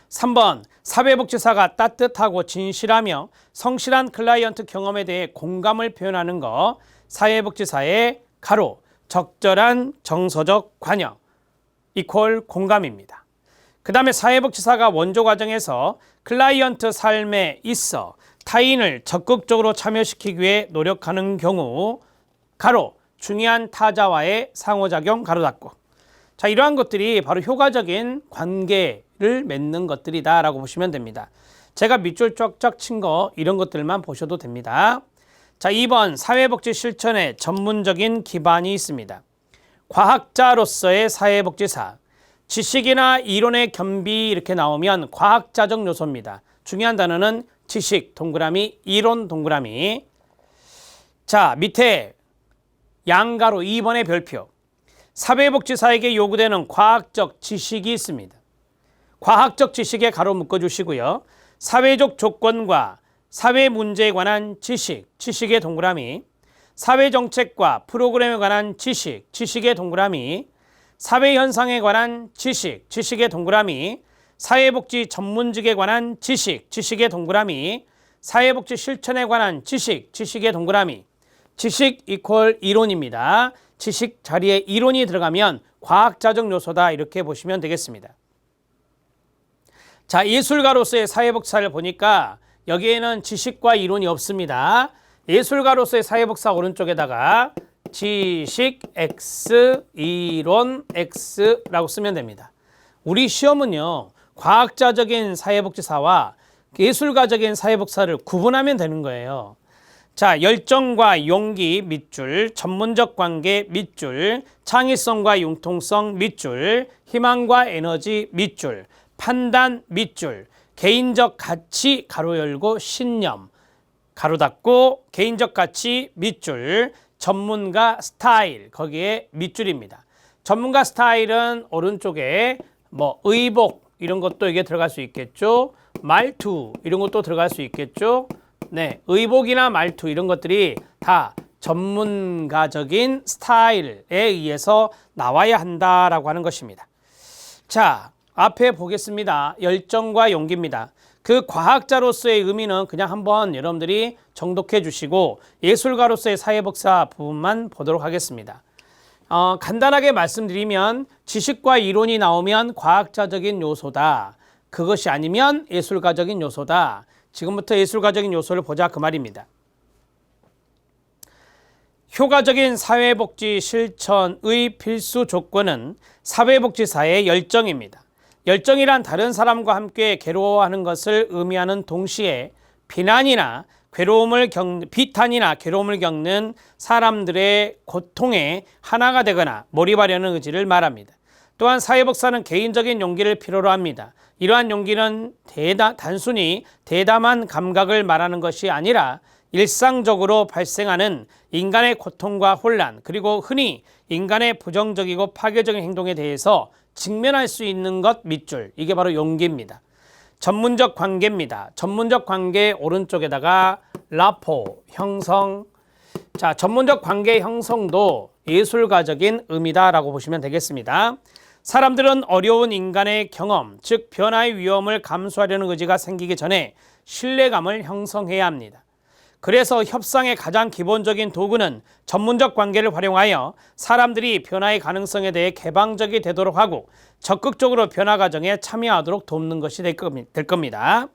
3번, 사회복지사가 따뜻하고 진실하며 성실한 클라이언트 경험에 대해 공감을 표현하는 것, 사회복지사의 가로 적절한 정서적 관여 이퀄 공감입니다. 그 다음에 사회복지사가 원조 과정에서 클라이언트 삶에 있어 타인을 적극적으로 참여시키기 위해 노력하는 경우 가로 중요한 타자와의 상호작용 가로 닫고. 자, 이러한 것들이 바로 효과적인 관계를 맺는 것들이다 라고 보시면 됩니다. 제가 밑줄 쫙쫙 친 거 이런 것들만 보셔도 됩니다. 자, 2번, 사회복지 실천에 전문적인 기반이 있습니다. 과학자로서의 사회복지사, 지식이나 이론의 겸비 이렇게 나오면 과학자적 요소입니다. 중요한 단어는 지식 동그라미, 이론 동그라미. 자, 밑에 양가로 2번의 별표. 사회복지사에게 요구되는 과학적 지식이 있습니다. 과학적 지식에 가로 묶어주시고요. 사회적 조건과 사회 문제에 관한 지식, 지식의 동그라미. 사회정책과 프로그램에 관한 지식, 지식의 동그라미. 사회현상에 관한 지식, 지식의 동그라미. 사회복지 전문직에 관한 지식, 지식의 동그라미. 사회복지 실천에 관한 지식, 지식의 동그라미. 지식 이퀄 이론입니다. 지식 자리에 이론이 들어가면 과학자적 요소다 이렇게 보시면 되겠습니다. 자, 예술가로서의 사회복지사를 보니까 여기에는 지식과 이론이 없습니다. 예술가로서의 사회복지사 오른쪽에다가 지식 X, 이론 X라고 쓰면 됩니다. 우리 시험은요, 과학자적인 사회복지사와 예술가적인 사회복지사를 구분하면 되는 거예요. 자, 열정과 용기 밑줄, 전문적 관계 밑줄, 창의성과 융통성 밑줄, 희망과 에너지 밑줄, 판단 밑줄, 개인적 가치 가로 열고 신념 가로 닫고, 개인적 가치 밑줄, 전문가 스타일 거기에 밑줄입니다. 전문가 스타일은 오른쪽에 의복 이런 것도 이게 들어갈 수 있겠죠. 말투 이런 것도 들어갈 수 있겠죠. 네, 의복이나 말투 이런 것들이 다 전문가적인 스타일에 의해서 나와야 한다라고 하는 것입니다. 자, 앞에 보겠습니다. 열정과 용기입니다. 그 과학자로서의 의미는 그냥 한번 여러분들이 정독해 주시고 예술가로서의 사회복지사 부분만 보도록 하겠습니다. 간단하게 말씀드리면 지식과 이론이 나오면 과학자적인 요소다. 그것이 아니면 예술가적인 요소다. 지금부터 예술가적인 요소를 보자 그 말입니다. 효과적인 사회복지 실천의 필수 조건은 사회복지사의 열정입니다. 열정이란 다른 사람과 함께 괴로워하는 것을 의미하는 동시에 비탄이나 괴로움을 겪는 사람들의 고통에 하나가 되거나 몰입하려는 의지를 말합니다. 또한 사회복지사는 개인적인 용기를 필요로 합니다. 이러한 용기는 단순히 대담한 감각을 말하는 것이 아니라 일상적으로 발생하는 인간의 고통과 혼란, 그리고 흔히 인간의 부정적이고 파괴적인 행동에 대해서 직면할 수 있는 것 밑줄, 이게 바로 용기입니다. 전문적 관계입니다. 전문적 관계 오른쪽에다가 라포, 형성. 자, 전문적 관계 형성도 예술가적인 의미다라고 보시면 되겠습니다. 사람들은 어려운 인간의 경험, 즉 변화의 위험을 감수하려는 의지가 생기기 전에 신뢰감을 형성해야 합니다. 그래서 협상의 가장 기본적인 도구는 전문적 관계를 활용하여 사람들이 변화의 가능성에 대해 개방적이 되도록 하고 적극적으로 변화 과정에 참여하도록 돕는 것이 될 겁니다.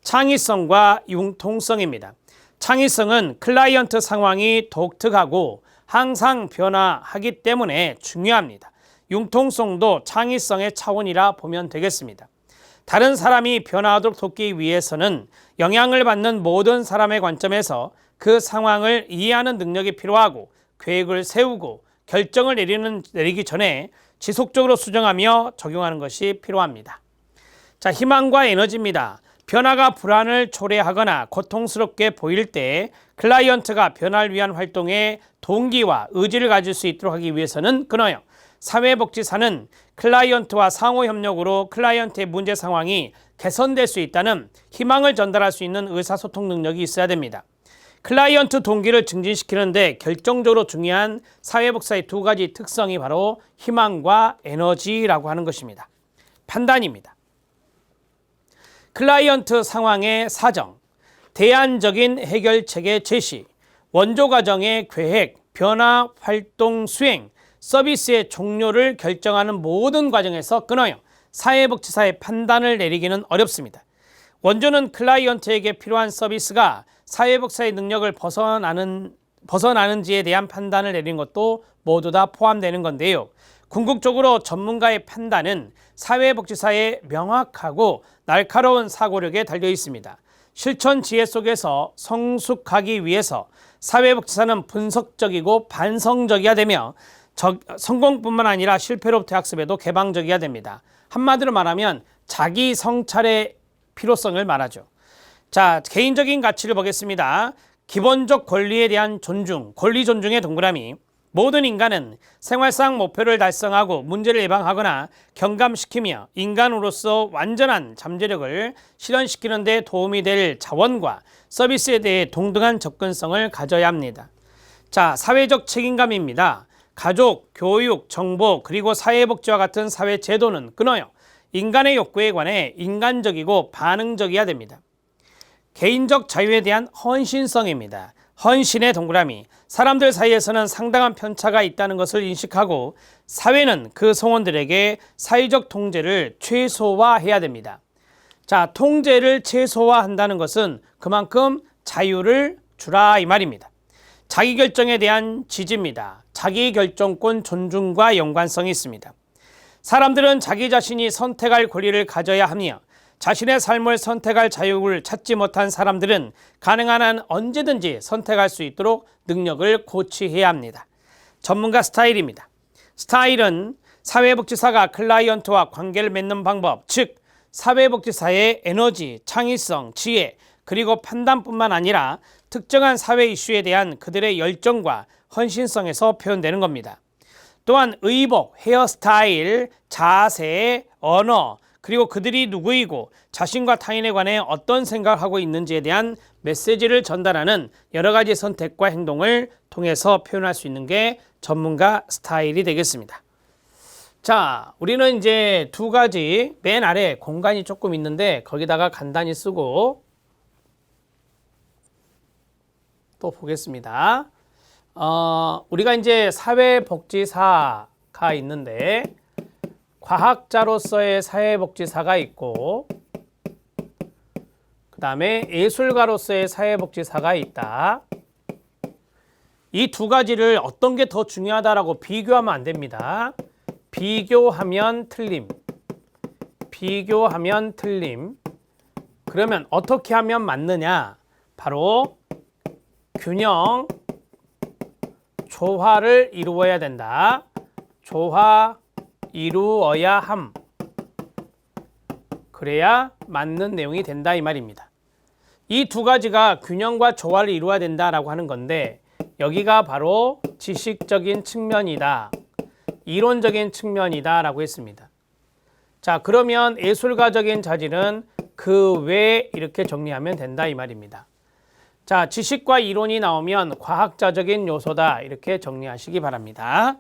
창의성과 융통성입니다. 창의성은 클라이언트 상황이 독특하고 항상 변화하기 때문에 중요합니다. 융통성도 창의성의 차원이라 보면 되겠습니다. 다른 사람이 변화하도록 돕기 위해서는 영향을 받는 모든 사람의 관점에서 그 상황을 이해하는 능력이 필요하고 계획을 세우고 결정을 내리기 전에 지속적으로 수정하며 적용하는 것이 필요합니다. 자, 희망과 에너지입니다. 변화가 불안을 초래하거나 고통스럽게 보일 때 클라이언트가 변화를 위한 활동에 동기와 의지를 가질 수 있도록 하기 위해서는 끊어요. 사회복지사는 클라이언트와 상호협력으로 클라이언트의 문제 상황이 개선될 수 있다는 희망을 전달할 수 있는 의사소통 능력이 있어야 됩니다. 클라이언트 동기를 증진시키는데 결정적으로 중요한 사회복지사의 두 가지 특성이 바로 희망과 에너지라고 하는 것입니다. 판단입니다. 클라이언트 상황의 사정, 대안적인 해결책의 제시, 원조 과정의 계획, 변화, 활동, 수행, 서비스의 종료를 결정하는 모든 과정에서 끊어요. 사회복지사의 판단을 내리기는 어렵습니다. 원조는 클라이언트에게 필요한 서비스가 사회복지사의 능력을 벗어나는지에 대한 판단을 내리는 것도 모두 다 포함되는 건데요. 궁극적으로 전문가의 판단은 사회복지사의 명확하고 날카로운 사고력에 달려 있습니다. 실천 지혜 속에서 성숙하기 위해서 사회복지사는 분석적이고 반성적이어야 되며 성공뿐만 아니라 실패로부터 학습에도 개방적이어야 됩니다. 한마디로 말하면 자기 성찰의 필요성을 말하죠. 자, 개인적인 가치를 보겠습니다. 기본적 권리에 대한 존중, 권리 존중의 동그라미. 모든 인간은 생활상 목표를 달성하고 문제를 예방하거나 경감시키며 인간으로서 완전한 잠재력을 실현시키는 데 도움이 될 자원과 서비스에 대해 동등한 접근성을 가져야 합니다. 자, 사회적 책임감입니다. 가족, 교육, 정보, 그리고 사회복지와 같은 사회 제도는 끊어요. 인간의 욕구에 관해 인간적이고 반응적이어야 됩니다. 개인적 자유에 대한 헌신성입니다. 헌신의 동그라미. 사람들 사이에서는 상당한 편차가 있다는 것을 인식하고 사회는 그 성원들에게 사회적 통제를 최소화해야 됩니다. 자, 통제를 최소화한다는 것은 그만큼 자유를 주라 이 말입니다. 자기결정에 대한 지지입니다. 자기결정권 존중과 연관성이 있습니다. 사람들은 자기 자신이 선택할 권리를 가져야 하며 자신의 삶을 선택할 자유를 찾지 못한 사람들은 가능한 한 언제든지 선택할 수 있도록 능력을 고취해야 합니다. 전문가 스타일입니다. 스타일은 사회복지사가 클라이언트와 관계를 맺는 방법, 즉 사회복지사의 에너지, 창의성, 지혜, 그리고 판단뿐만 아니라 특정한 사회 이슈에 대한 그들의 열정과 헌신성에서 표현되는 겁니다. 또한 의복, 헤어스타일, 자세, 언어, 그리고 그들이 누구이고 자신과 타인에 관해 어떤 생각을 하고 있는지에 대한 메시지를 전달하는 여러 가지 선택과 행동을 통해서 표현할 수 있는 게 전문가 스타일이 되겠습니다. 자, 우리는 이제 두 가지 맨 아래 공간이 조금 있는데 거기다가 간단히 쓰고 또 보겠습니다. 우리가 이제 사회복지사가 있는데 과학자로서의 사회복지사가 있고 그 다음에 예술가로서의 사회복지사가 있다. 이 두 가지를 어떤 게 더 중요하다라고 비교하면 안 됩니다. 비교하면 틀림. 비교하면 틀림. 그러면 어떻게 하면 맞느냐? 바로 균형, 조화를 이루어야 된다. 조화, 이루어야 함. 그래야 맞는 내용이 된다 이 말입니다. 이 두 가지가 균형과 조화를 이루어야 된다라고 하는 건데 여기가 바로 지식적인 측면이다. 이론적인 측면이다 라고 했습니다. 자, 그러면 예술가적인 자질은 그 외에 이렇게 정리하면 된다 이 말입니다. 자, 지식과 이론이 나오면 과학자적인 요소다 이렇게 정리하시기 바랍니다.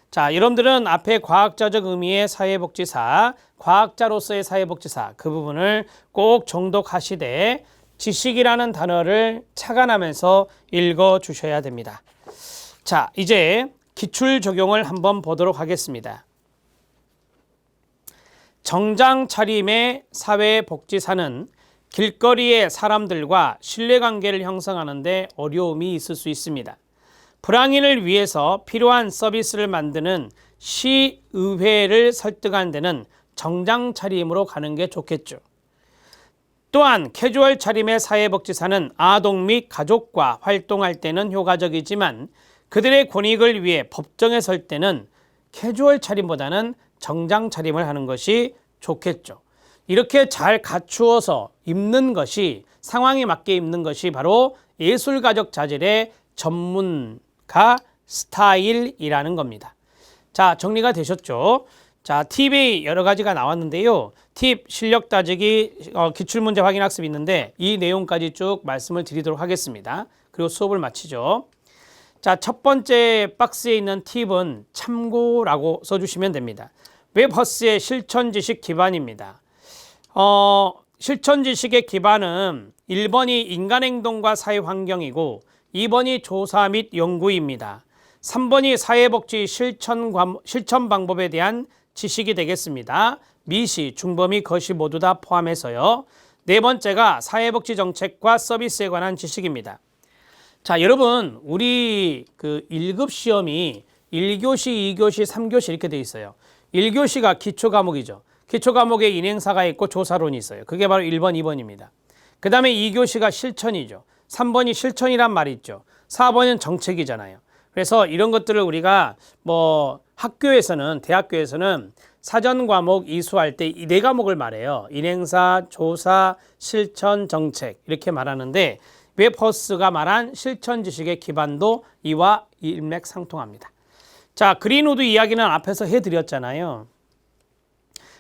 자, 여러분들은 앞에 과학자적 의미의 사회복지사, 과학자로서의 사회복지사 그 부분을 꼭 정독하시되 지식이라는 단어를 착안하면서 읽어주셔야 됩니다. 자, 이제 기출 적용을 한번 보도록 하겠습니다. 정장 차림의 사회복지사는 길거리의 사람들과 신뢰관계를 형성하는 데 어려움이 있을 수 있습니다. 불황인을 위해서 필요한 서비스를 만드는 시의회를 설득하는 데는 정장 차림으로 가는 게 좋겠죠. 또한 캐주얼 차림의 사회복지사는 아동 및 가족과 활동할 때는 효과적이지만 그들의 권익을 위해 법정에 설 때는 캐주얼 차림보다는 정장 차림을 하는 것이 좋겠죠. 이렇게 잘 갖추어서 입는 것이, 상황에 맞게 입는 것이 바로 예술가적 자질의 전문가 스타일이라는 겁니다. 자, 정리가 되셨죠? 자, 팁이 여러 가지가 나왔는데요. 팁, 실력 따지기, 기출문제 확인 학습이 있는데 이 내용까지 쭉 말씀을 드리도록 하겠습니다. 그리고 수업을 마치죠. 자, 첫 번째 박스에 있는 팁은 참고라고 써주시면 됩니다. 웹허스의 실천 지식 기반입니다. 실천 지식의 기반은 1번이 인간 행동과 사회 환경이고 2번이 조사 및 연구입니다. 3번이 사회복지 실천 방법에 대한 지식이 되겠습니다. 미시, 중범위, 거시 모두 다 포함해서요. 네 번째가 사회복지 정책과 서비스에 관한 지식입니다. 자, 여러분, 우리 그 1급 시험이 1교시, 2교시, 3교시 이렇게 돼 있어요. 1교시가 기초 과목이죠. 기초 과목에 인행사가 있고 조사론이 있어요. 그게 바로 1번, 2번입니다. 그 다음에 2교시가 실천이죠. 3번이 실천이란 말이 있죠. 4번은 정책이잖아요. 그래서 이런 것들을 우리가 학교에서는, 대학교에서는 사전 과목 이수할 때 이 네 과목을 말해요. 인행사, 조사, 실천, 정책 이렇게 말하는데 웹허스가 말한 실천 지식의 기반도 이와 일맥상통합니다. 자, 그린우드 이야기는 앞에서 해드렸잖아요.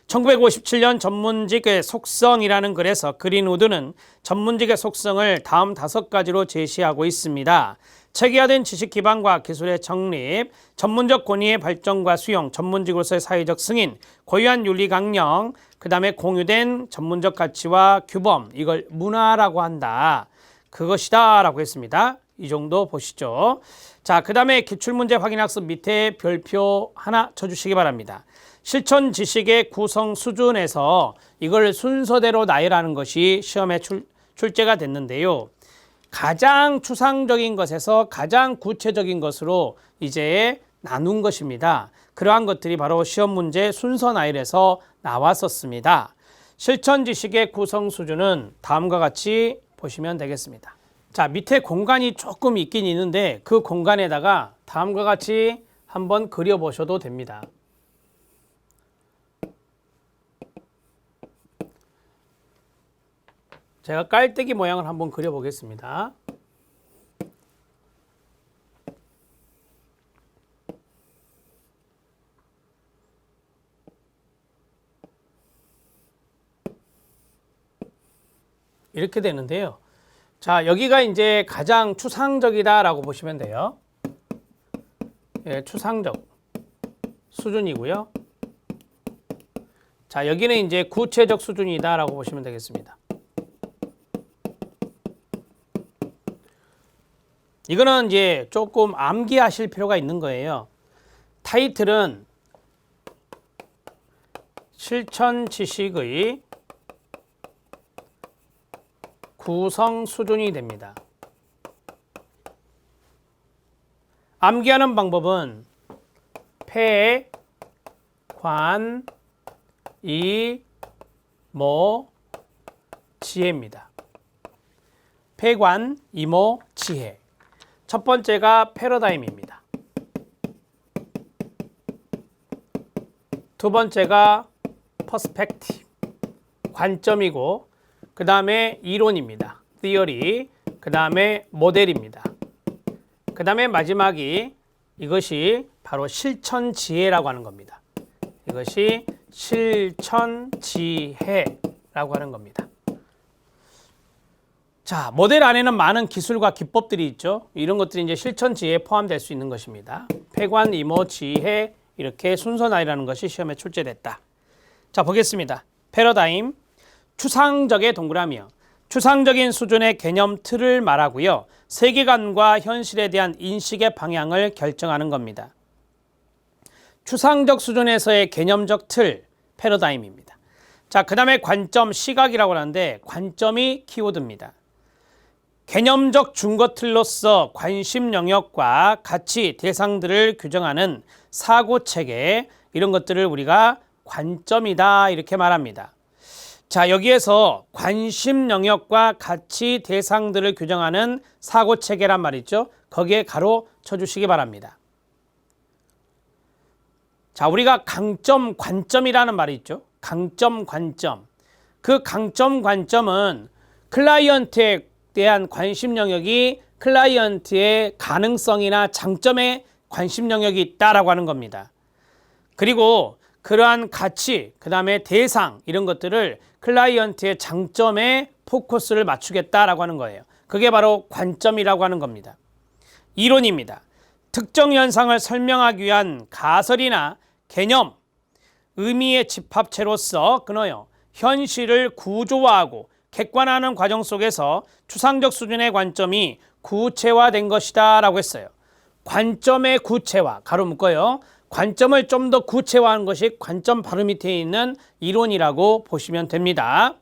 1957년 전문직의 속성이라는 글에서 그린우드는 전문직의 속성을 다음 5가지로 제시하고 있습니다. 체계화된 지식 기반과 기술의 정립, 전문적 권위의 발전과 수용, 전문직으로서의 사회적 승인, 고유한 윤리 강령, 그 다음에 공유된 전문적 가치와 규범, 이걸 문화라고 한다. 그것이다 라고 했습니다. 이 정도 보시죠. 자, 그 다음에 기출문제 확인학습 밑에 별표 하나 쳐주시기 바랍니다. 실천 지식의 구성 수준에서 이걸 순서대로 나열하는 것이 시험에 출제가 됐는데요. 가장 추상적인 것에서 가장 구체적인 것으로 이제 나눈 것입니다. 그러한 것들이 바로 시험 문제 순서 나열에서 나왔었습니다. 실천 지식의 구성 수준은 다음과 같이 보시면 되겠습니다. 자, 밑에 공간이 조금 있긴 있는데 그 공간에다가 다음과 같이 한번 그려보셔도 됩니다. 제가 깔때기 모양을 한번 그려보겠습니다. 이렇게 되는데요. 자, 여기가 이제 가장 추상적이다라고 보시면 돼요. 예, 추상적 수준이고요. 자, 여기는 이제 구체적 수준이다라고 보시면 되겠습니다. 이거는 이제 조금 암기하실 필요가 있는 거예요. 타이틀은 실천 지식의 구성 수준이 됩니다. 암기하는 방법은 폐, 관, 이, 모, 지혜입니다. 폐관, 이모, 지혜. 첫 번째가 패러다임입니다. 두 번째가 퍼스펙티브, 관점이고, 그 다음에 이론입니다. theory, 그 다음에 모델입니다. 그 다음에 마지막이 이것이 바로 실천 지혜라고 하는 겁니다. 이것이 실천 지혜라고 하는 겁니다. 자, 모델 안에는 많은 기술과 기법들이 있죠. 이런 것들이 이제 실천 지혜에 포함될 수 있는 것입니다. 폐관, 이모, 지혜 이렇게 순서 나열하는 것이 시험에 출제됐다. 자, 보겠습니다. 패러다임, 추상적의 동그라미요. 추상적인 수준의 개념 틀을 말하고요. 세계관과 현실에 대한 인식의 방향을 결정하는 겁니다. 추상적 수준에서의 개념적 틀, 패러다임입니다. 자, 그 다음에 관점, 시각이라고 하는데 관점이 키워드입니다. 개념적 준거틀로서 관심 영역과 가치, 대상들을 규정하는 사고체계, 이런 것들을 우리가 관점이다 이렇게 말합니다. 자, 여기에서 관심 영역과 가치, 대상들을 규정하는 사고체계란 말이죠. 거기에 가로 쳐주시기 바랍니다. 자, 우리가 강점, 관점이라는 말이 있죠. 강점, 관점. 그 강점, 관점은 클라이언트에 대한 관심 영역이 클라이언트의 가능성이나 장점에 관심 영역이 있다라고 하는 겁니다. 그리고 그러한 가치, 그 다음에 대상 이런 것들을 클라이언트의 장점에 포커스를 맞추겠다라고 하는 거예요. 그게 바로 관점이라고 하는 겁니다. 이론입니다. 특정 현상을 설명하기 위한 가설이나 개념, 의미의 집합체로서 끊어요. 현실을 구조화하고 객관화하는 과정 속에서 추상적 수준의 관점이 구체화된 것이다 라고 했어요. 관점의 구체화, 가로 묶어요. 관점을 좀 더 구체화하는 것이 관점 바로 밑에 있는 이론이라고 보시면 됩니다.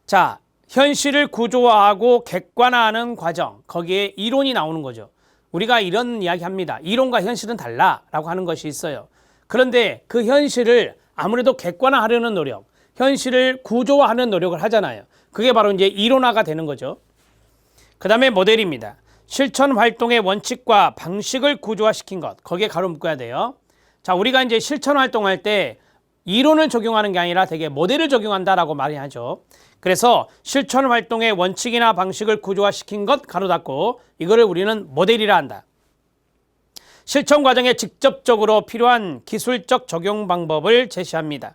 자, 현실을 구조화하고 객관화하는 과정, 거기에 이론이 나오는 거죠. 우리가 이런 이야기 합니다. 이론과 현실은 달라라고 하는 것이 있어요. 그런데 그 현실을 아무래도 객관화하려는 노력, 현실을 구조화하는 노력을 하잖아요. 그게 바로 이제 이론화가 되는 거죠. 그 다음에 모델입니다. 실천 활동의 원칙과 방식을 구조화시킨 것, 거기에 가로 묶어야 돼요. 자, 우리가 이제 실천 활동할 때 이론을 적용하는 게 아니라 되게 모델을 적용한다라고 많이 하죠. 그래서 실천 활동의 원칙이나 방식을 구조화시킨 것, 가로 닫고, 이거를 우리는 모델이라 한다. 실천 과정에 직접적으로 필요한 기술적 적용 방법을 제시합니다.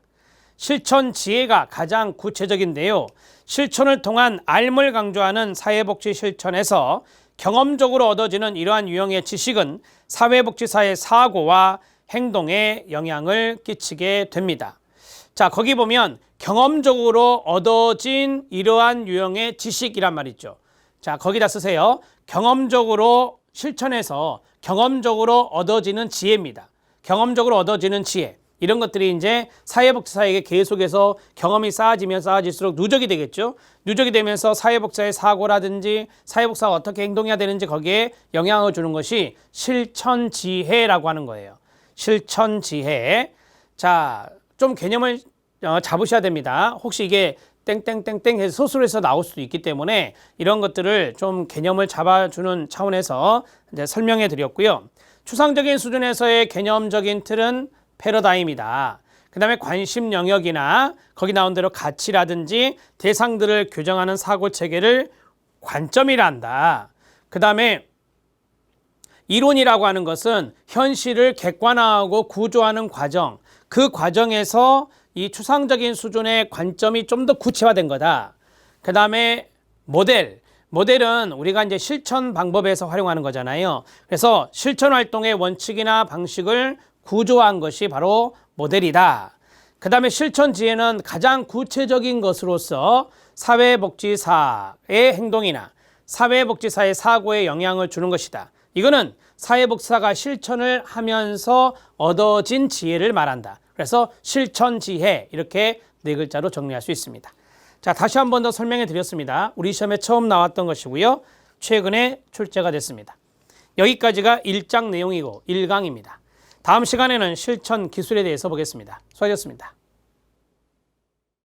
실천 지혜가 가장 구체적인데요. 실천을 통한 알을 강조하는 사회복지 실천에서 경험적으로 얻어지는 이러한 유형의 지식은 사회복지사의 사고와 행동에 영향을 끼치게 됩니다. 자, 거기 보면 경험적으로 얻어진 이러한 유형의 지식이란 말이죠. 자, 거기다 쓰세요. 경험적으로 실천해서 경험적으로 얻어지는 지혜입니다. 경험적으로 얻어지는 지혜. 이런 것들이 이제 사회복지사에게 계속해서 경험이 쌓아지면 쌓아질수록 누적이 되겠죠. 누적이 되면서 사회복지사의 사고라든지 사회복지사가 어떻게 행동해야 되는지 거기에 영향을 주는 것이 실천지혜라고 하는 거예요. 실천지혜. 자, 좀 개념을 잡으셔야 됩니다. 혹시 이게 땡땡땡땡 해서 소설에서 나올 수도 있기 때문에 이런 것들을 좀 개념을 잡아주는 차원에서 이제 설명해 드렸고요. 추상적인 수준에서의 개념적인 틀은 패러다임이다. 그 다음에 관심 영역이나 거기 나온 대로 가치라든지 대상들을 규정하는 사고체계를 관점이라 한다. 그 다음에 이론이라고 하는 것은 현실을 객관화하고 구조하는 과정, 그 과정에서 이 추상적인 수준의 관점이 좀 더 구체화된 거다. 그 다음에 모델은 우리가 이제 실천 방법에서 활용하는 거잖아요. 그래서 실천 활동의 원칙이나 방식을 구조화한 것이 바로 모델이다. 그 다음에 실천 지혜는 가장 구체적인 것으로서 사회복지사의 행동이나 사회복지사의 사고에 영향을 주는 것이다. 이거는 사회복지사가 실천을 하면서 얻어진 지혜를 말한다. 그래서 실천지혜, 이렇게 네 글자로 정리할 수 있습니다. 자, 다시 한 번 더 설명해 드렸습니다. 우리 시험에 처음 나왔던 것이고요. 최근에 출제가 됐습니다. 여기까지가 1장 내용이고 1강입니다. 다음 시간에는 실천 기술에 대해서 보겠습니다. 수고하셨습니다.